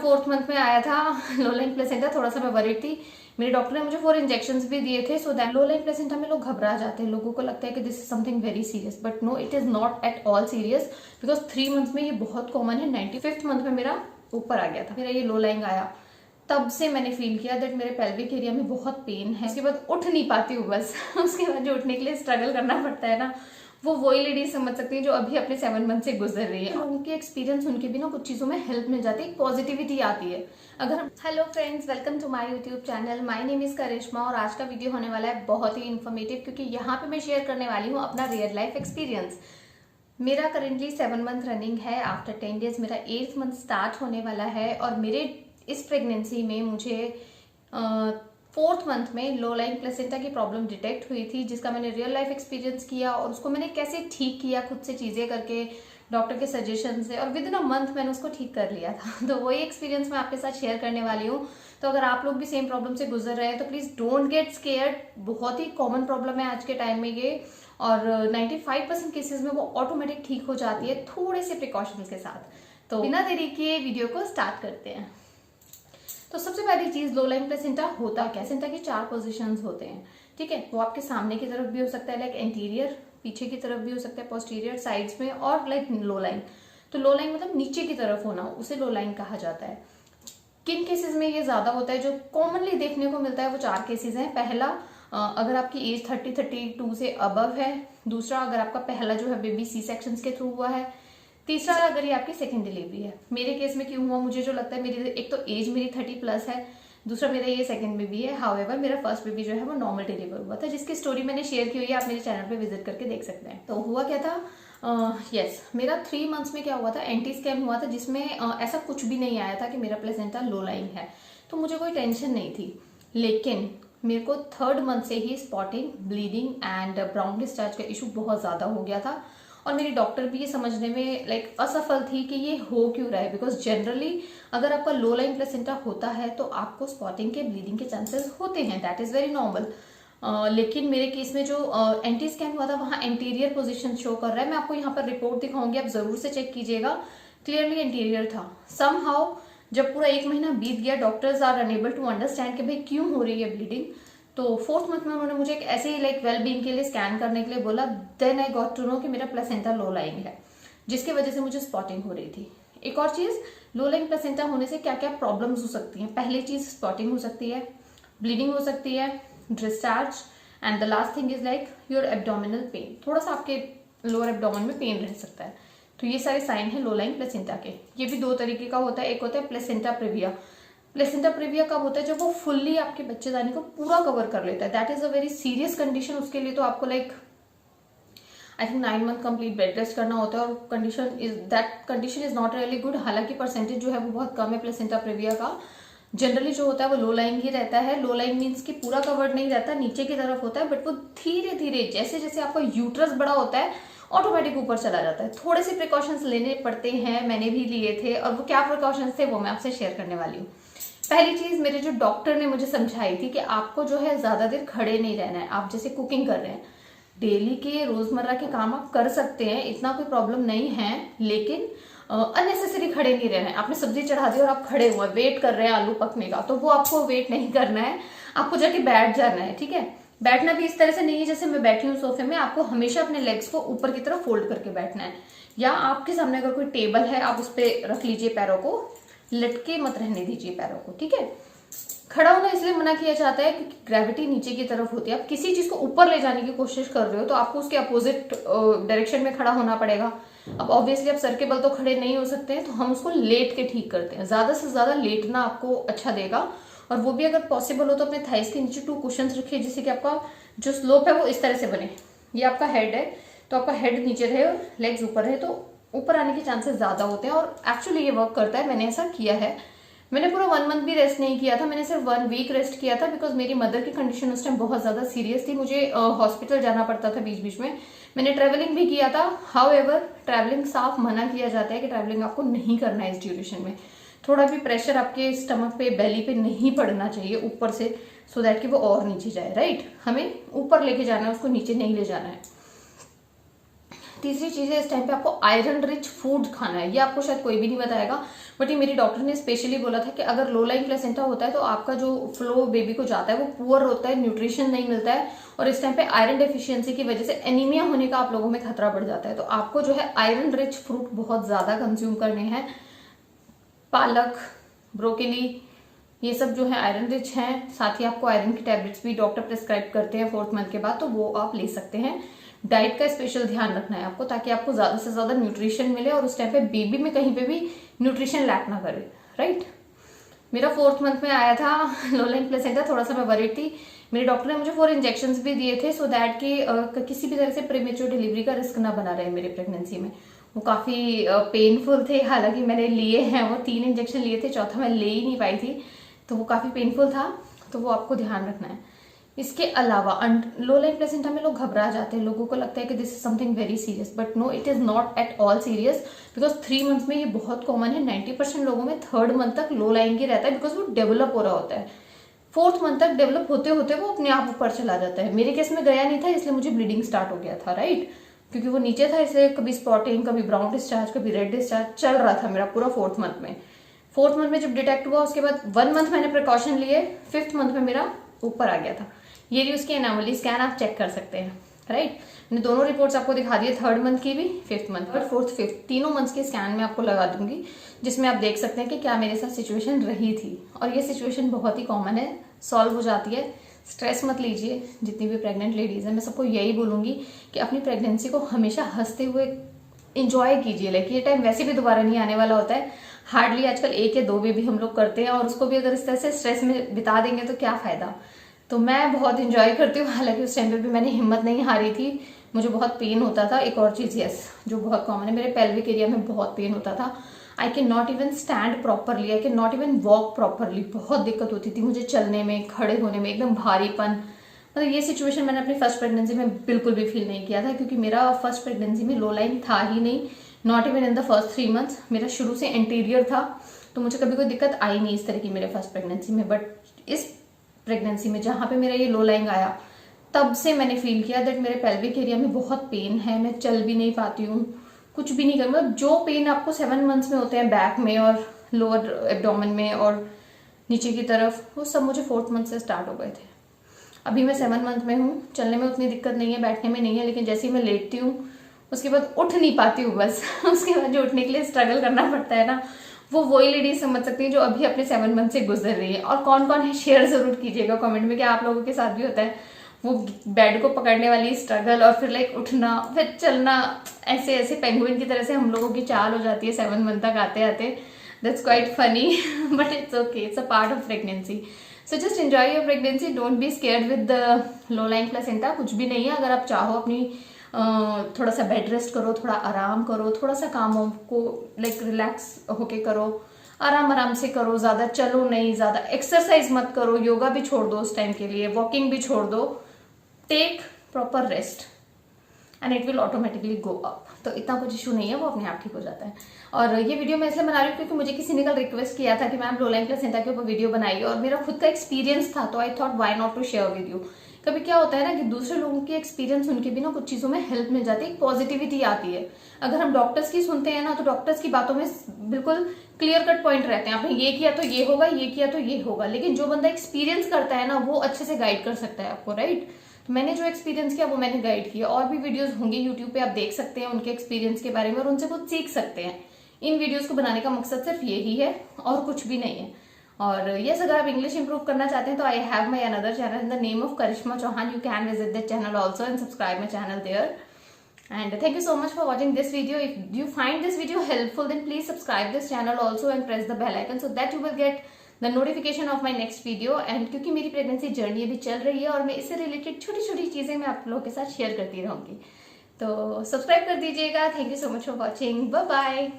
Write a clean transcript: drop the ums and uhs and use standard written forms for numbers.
4th month में आया था लो लाइन प्लेसेंटा। थोड़ा सा मैं वरीड थी, मेरे डॉक्टर ने मुझे 4 इंजेक्शंस भी दिए थे। So that low line placenta में लोग घबरा जाते हैं, लोगों को लगता है कि this is something very serious, but no, it is not at all serious, because 3 month में ये बहुत कॉमन है। 95th मंथ में मेरा ऊपर आ गया था, मेरा ये लो लाइन आया। तब से मैंने फील किया दैट मेरे पेल्विक एरिया में बहुत पेन है। उसके बाद उठ नहीं पाती हूँ बस उसके बाद जो उठने के लिए स्ट्रगल करना पड़ता है ना, वो वही लेडीज समझ सकती है जो अभी अपने 7 मंथ से गुजर रही है। लोगों के एक्सपीरियंस सुन के भी ना कुछ चीजों में हेल्प मिल जाती है, पॉजिटिविटी आती है। अगर hello friends, welcome to my YouTube channel. My name is Karishma और आज का वीडियो होने वाला है बहुत ही इन्फॉर्मेटिव, क्योंकि यहाँ पे मैं शेयर करने वाली हूँ अपना रियल लाइफ एक्सपीरियंस। मेरा करेंटली 7 मंथ रनिंग है। आफ्टर 10 डेज मेरा 8th मंथ स्टार्ट होने वाला है और मेरे इस प्रेगनेंसी में मुझे 4th मंथ में लो लाइन प्लेसेंटा की प्रॉब्लम डिटेक्ट हुई थी, जिसका मैंने रियल लाइफ एक्सपीरियंस किया और उसको मैंने कैसे ठीक किया खुद से चीजें करके, डॉक्टर के सजेशन से, और विद इन अ मंथ मैंने उसको ठीक कर लिया था। तो वही एक्सपीरियंस मैं आपके साथ शेयर करने वाली हूँ। तो अगर आप लोग भी सेम प्रॉब्लम से गुजर रहे हैं तो प्लीज डोंट गेट स्केयर्ड। बहुत ही कॉमन प्रॉब्लम है आज के टाइम में ये, और 95% केसेस में वो ऑटोमेटिक ठीक हो जाती है थोड़े से प्रिकॉशंस के साथ। तो बिना देरी किए वीडियो को स्टार्ट करते हैं। तो सबसे पहली चीज, लो लाइन प्लेसेंटा होता क्या? प्लेसेंटा की 4 पोजीशंस होते हैं, ठीक है। वो आपके सामने की तरफ भी हो सकता है, लाइक एंटीरियर, पीछे की तरफ भी हो सकता है, पोस्टीरियर, साइड्स में, और लाइक लो लाइन। तो लो लाइन मतलब नीचे की तरफ होना, उसे लो लाइन कहा जाता है। किन केसेस में ये ज्यादा होता है? जो कॉमनली देखने को मिलता है वो 4 केसेस हैं। पहला, अगर आपकी एज 30-32 से अबव है। दूसरा, अगर आपका पहला जो है बेबी सी सेक्शन के थ्रू हुआ है। तीसरा, अगर ये आपकी सेकंड डिलीवरी है। मेरे केस में क्यों हुआ, मुझे जो लगता है, मेरी एक तो एज मेरी 30+ है, दूसरा मेरा ये सेकंड बेबी है। हाउएवर मेरा फर्स्ट बेबी जो है वो नॉर्मल डिलीवर हुआ था, जिसकी स्टोरी मैंने शेयर की हुई है, आप मेरे चैनल पे विजिट करके देख सकते हैं। तो हुआ क्या था, मेरा 3 मंथ्स में क्या हुआ था, एंटी स्कैन हुआ था, जिसमें ऐसा कुछ भी नहीं आया था कि मेरा प्लेसेंटा लो लाइन है, तो मुझे कोई टेंशन नहीं थी। लेकिन मेरे को 3rd मंथ से ही spotting, bleeding and brown discharge का इशू बहुत ज्यादा हो गया था, और मेरी डॉक्टर भी ये समझने में लाइक असफल थी कि ये हो क्यों रहा है। बिकॉज जनरली अगर आपका लो लाइन प्लेसेंटा होता है तो आपको स्पॉटिंग के, ब्लीडिंग के चांसेस होते हैं, दैट इज वेरी नॉर्मल। लेकिन मेरे केस में जो एंटी स्कैन हुआ था वहां एंटीरियर पोजीशन शो कर रहा है। मैं आपको यहाँ पर रिपोर्ट दिखाऊंगी, आप जरूर से चेक कीजिएगा। क्लियरली एंटीरियर था। समहाउ जब पूरा 1 महीना बीत गया, doctors are unable to understand कि भाई क्यों हो रही है ब्लीडिंग। तो 4th मंथ में उन्होंने मुझे एक ऐसे ही लाइक वेल बीइंग के लिए स्कैन करने के लिए बोला। Then I got to know कि मेरा प्लेसेंटा लो लाइन है, जिसकी वजह से मुझे स्पॉटिंग हो रही थी। एक और चीज, लो लाइन प्लेसेंटा होने से क्या क्या प्रॉब्लम्स हो सकती हैं। पहली चीज, स्पॉटिंग हो सकती है, ब्लीडिंग हो सकती है, discharge, and the last thing is like your abdominal pain. थोड़ा सा आपके लोअर एब्डोमेन में पेन रह सकता है। तो ये सारे साइन है लो लाइन प्लेसेंटा के। ये भी 2 तरीके का होता है। एक होता है प्लेसेंटा प्रेविया। प्लेसेंटा प्रेविया कब होता है? जब वो फुल्ली आपके बच्चेदानी को पूरा कवर कर लेता है। That is a very serious condition. उसके लिए तो आपको like I think 9 month complete bed rest करना होता है, और condition is not really good. हालांकि परसेंटेज जो है वो बहुत कम है प्लेसेंटा प्रेविया का। जनरली जो होता है वो लो लाइन ही रहता है। लो लाइन मीन्स कि पूरा कवर्ड नहीं रहता, नीचे की तरफ होता है, बट वो धीरे धीरे जैसे जैसे आपका यूट्रस बड़ा होता है ऑटोमेटिक ऊपर चला जाता है। थोड़े से प्रिकॉशंस लेने पड़ते हैं, मैंने भी लिए थे, और वो क्या प्रिकॉशंस थे वो मैं आपसे शेयर करने वाली हूँ। पहली चीज, मेरे जो डॉक्टर ने मुझे समझाई थी कि आपको जो है ज्यादा देर खड़े नहीं रहना है। आप जैसे कुकिंग कर रहे हैं, डेली के रोजमर्रा के काम आप कर सकते हैं, इतना कोई प्रॉब्लम नहीं है, लेकिन अननेसेसरी खड़े नहीं रहना है। आपने सब्जी चढ़ा दी और आप खड़े हुए वेट कर रहे हैं आलू पकने का, तो वो आपको वेट नहीं करना है, आपको जाके बैठ जाना है, ठीक है। बैठना भी इस तरह से नहीं है जैसे मैं बैठी हूँ सोफे में। आपको हमेशा अपने लेग्स को ऊपर की तरफ फोल्ड करके बैठना है, या आपके सामने अगर कोई टेबल है आप उस पर रख लीजिए, पैरों को लटके मत रहने दीजिए पैरों को, ठीक है। खड़ा होना इसलिए मना किया जाता है क्योंकि ग्रेविटी नीचे की तरफ होती है। आप किसी चीज को ऊपर ले जाने की कोशिश कर रहे हो तो आपको उसके अपोजिट डायरेक्शन में खड़ा होना पड़ेगा। अब ऑब्वियसली आप सर के बल तो खड़े नहीं हो सकते हैं, तो हम उसको लेट के ठीक करते हैं। ज्यादा से ज्यादा लेटना आपको अच्छा देगा, और वो भी अगर पॉसिबल हो तो अपने थाइस के नीचे 2 कुशंस रखिए, जिससे कि आपका जो स्लोप है वो इस तरह से बने। ये आपका हेड है, तो आपका हेड नीचे रहे और लेग्स ऊपर रहे, तो ऊपर आने के चांसेस ज्यादा होते हैं, और एक्चुअली ये वर्क करता है। मैंने ऐसा किया है। मैंने पूरा 1 मंथ भी रेस्ट नहीं किया था, मैंने सिर्फ 1 वीक रेस्ट किया था, बिकॉज मेरी मदर की कंडीशन उस टाइम बहुत ज्यादा सीरियस थी। मुझे हॉस्पिटल जाना पड़ता था बीच बीच में। मैंने ट्रेवलिंग भी किया था। हाउएवर ट्रैवलिंग साफ मना किया जाता है कि ट्रैवलिंग आपको नहीं करना है इस ड्यूरेशन में। थोड़ा भी प्रेशर आपके स्टमक पे, बेली पे नहीं पड़ना चाहिए ऊपर से, सो दैट कि वो और नीचे जाए, राइट। हमें ऊपर लेके जाना है, उसको नीचे नहीं ले जाना है। तीसरी चीज है, इस टाइम पे आपको आयरन रिच फूड खाना है। ये आपको शायद कोई भी नहीं बताएगा। बट ये मेरी डॉक्टर ने स्पेशली बोला था कि अगर लो लाइंग प्लेसेंटा होता है तो आपका जो फ्लो बेबी को जाता है वो पुअर होता है, न्यूट्रिशन नहीं मिलता है, और इस टाइम पे आयरन डेफिशिएंसी की वजह से एनीमिया होने का आप लोगों में खतरा बढ़ जाता है। तो आपको जो है आयरन रिच फ्रूट बहुत ज्यादा कंज्यूम करने हैं। पालक, ब्रोकली, ये सब जो है आयरन रिच हैं। साथ ही आपको आयरन की टैबलेट्स भी डॉक्टर प्रिस्क्राइब करते हैं 4th मंथ के बाद, तो वो आप ले सकते हैं। डाइट का स्पेशल ध्यान रखना है आपको, ताकि आपको ज्यादा से ज्यादा न्यूट्रिशन मिले और उस टाइम पे बेबी में कहीं पे भी न्यूट्रिशन लैक ना करे, राइट। मेरा 4th मंथ में आया था लो लाइंग प्लेसेंटा, थोड़ा सा मैं वरीड थी। मेरे डॉक्टर ने मुझे 4 इंजेक्शंस भी दिए थे सो दैट कि किसी भी तरह से प्रीमेच्योर डिलीवरी का रिस्क ना बना रहे मेरे प्रेगनेंसी में। वो काफी पेनफुल थे, हालांकि मैंने लिए हैं, वो 3 इंजेक्शन लिए थे, चौथा मैं ले ही नहीं पाई थी, तो वो काफी पेनफुल था, तो वो आपको ध्यान रखना है। इसके अलावा लो लाइंग प्लेसेंटा में लोग घबरा जाते हैं, लोगों को लगता है कि this is something very serious, but no, it is not at all serious, because 3 months में ये बहुत कॉमन है। 90% लोगों में 3rd मंथ तक लो लाइंग ही रहता है, बिकॉज वो डेवलप हो रहा होता है। 4th मंथ तक डेवलप होते होते वो अपने आप ऊपर चला जाता है। मेरे केस में गया नहीं था, इसलिए मुझे ब्लीडिंग स्टार्ट हो गया था, राइट, क्योंकि वो नीचे था, इसलिए कभी स्पॉटिंग, कभी ब्राउन डिस्चार्ज, कभी रेड डिस्चार्ज चल रहा था मेरा पूरा 4th मंथ में। 4th मंथ में जब डिटेक्ट हुआ उसके बाद 1 मंथ मैंने प्रिकॉशन लिए, 5th मंथ में मेरा ऊपर आ गया था। ये भी उसकी एनोमली स्कैन आप चेक कर सकते हैं, राइट। मैंने दोनों रिपोर्ट्स आपको दिखा दी है, 3rd मंथ की भी, 5th मंथ पर, 4th 5th तीनों मंथ्स के स्कैन में आपको लगा दूंगी, जिसमें आप देख सकते हैं कि क्या मेरे साथ सिचुएशन रही थी। और ये सिचुएशन बहुत ही कॉमन है, सॉल्व हो जाती है। स्ट्रेस मत लीजिए, जितनी भी प्रेग्नेंट लेडीज है, मैं सबको यही बोलूंगी कि अपनी प्रेगनेंसी को हमेशा हंसते हुए इंजॉय कीजिए। लाइक ये टाइम वैसे भी दोबारा नहीं आने वाला होता है। हार्डली आजकल 1 या 2 बेबी हम लोग करते हैं, और उसको भी अगर इस तरह से स्ट्रेस में बिता देंगे तो क्या फायदा। तो मैं बहुत इंजॉय करती हूँ, हालांकि उस टाइम पे भी मैंने हिम्मत नहीं हारी थी, मुझे बहुत पेन होता था। एक और चीज यस, जो बहुत कॉमन है, मेरे पेल्विक एरिया में बहुत पेन होता था। I can not even stand properly, I can not even walk properly, बहुत दिक्कत होती थी मुझे चलने में, खड़े होने में, एकदम भारीपन। मतलब ये सिचुएशन मैंने अपनी फर्स्ट प्रेगनेंसी में बिल्कुल भी फील नहीं किया था, क्योंकि मेरा फर्स्ट प्रेगनेंसी में लो लाइन था ही नहीं, not even in the first 3 months. मेरा शुरू से इंटीरियर था, तो मुझे कभी कोई दिक्कत आई नहीं इस तरह की मेरे फर्स्ट प्रेगनेंसी में। बट इस प्रेगनेंसी में जहां पे मेरा ये लो लाइंग आया, तब से मैंने फील किया दैट मेरे पेल्विक एरिया में बहुत पेन है, मैं चल भी नहीं पाती हूँ, कुछ भी नहीं कर, मतलब जो पेन आपको 7 मंथ्स में होते हैं बैक में और लोअर एब्डोमेन में और नीचे की तरफ, वो सब मुझे 4th मंथ से स्टार्ट हो गए थे। अभी मैं 7 मंथ में हूँ, चलने में उतनी दिक्कत नहीं है, बैठने में नहीं है, लेकिन जैसे ही मैं लेटती हूँ उसके बाद उठ नहीं पाती हूँ बस उसके बाद जो उठने के लिए स्ट्रगल करना पड़ता है ना, वो वही लेडीज समझ सकती हैं जो अभी अपने 7 मंथ से गुजर रही है। और कौन कौन है शेयर जरूर कीजिएगा कमेंट में कि आप लोगों के साथ भी होता है वो बेड को पकड़ने वाली स्ट्रगल, और फिर लाइक उठना, फिर चलना, ऐसे ऐसे पेंगुइन की तरह से हम लोगों की चाल हो जाती है 7 मंथ तक आते आते। That's quite funny but it's okay, it's a part of pregnancy. So just enjoy your pregnancy, don't be scared with the low lying placenta. कुछ भी नहीं है, अगर आप चाहो अपनी थोड़ा सा बेड रेस्ट करो, थोड़ा आराम करो, थोड़ा सा कामों को लाइक रिलैक्स होके करो, आराम आराम से करो, ज्यादा चलो नहीं, ज्यादा एक्सरसाइज मत करो, योगा भी छोड़ दो उस टाइम के लिए, वॉकिंग भी छोड़ दो, take proper rest and it will automatically go up. तो इतना कुछ इशू नहीं है, वो अपने आप ठीक हो जाता है। और ये वीडियो मैं इसलिए बना रही हूँ क्योंकि मुझे किसी ने कल रिक्वेस्ट किया था कि मैम लो लाइंग प्लेसेंटा के ऊपर वीडियो बनाइए, और मेरा खुद का एक्सपीरियंस था, तो I thought why not to share with you. कभी क्या होता है ना कि दूसरे लोगों के एक्सपीरियंस सुन के भी ना कुछ चीजों में हेल्प मिल जाती है, पॉजिटिविटी आती है। अगर हम डॉक्टर्स की सुनते हैं ना, तो डॉक्टर्स की बातों में बिल्कुल क्लियर कट पॉइंट रहते हैं, आपने ये किया तो ये होगा, ये किया तो ये होगा, लेकिन जो बंदा एक्सपीरियंस करता है ना, वो अच्छे से गाइड कर सकता है आपको, राइट। तो मैंने जो एक्सपीरियंस किया वो मैंने गाइड किया, और भी वीडियोस होंगे यूट्यूब पे, आप देख सकते हैं उनके एक्सपीरियंस के बारे में और उनसे कुछ सीख सकते हैं। इन वीडियोस को बनाने का मकसद सिर्फ यही है और कुछ भी नहीं है। और यस, अगर आप इंग्लिश इंप्रूव करना चाहते हैं तो I have my another channel in the name of Karishma Chauhan, you can visit that channel also and subscribe my channel there. And thank you so much for watching this video. If you find this video helpful, then please subscribe this channel also and press the bell icon so that you will get the notification of my next video. And क्योंकि मेरी pregnancy journey अभी चल रही है और मैं इससे related छोटी छोटी चीजें मैं आप लोगों के साथ शेयर करती रहूंगी, तो सब्सक्राइब कर दीजिएगा। Thank you so much for watching, bye bye.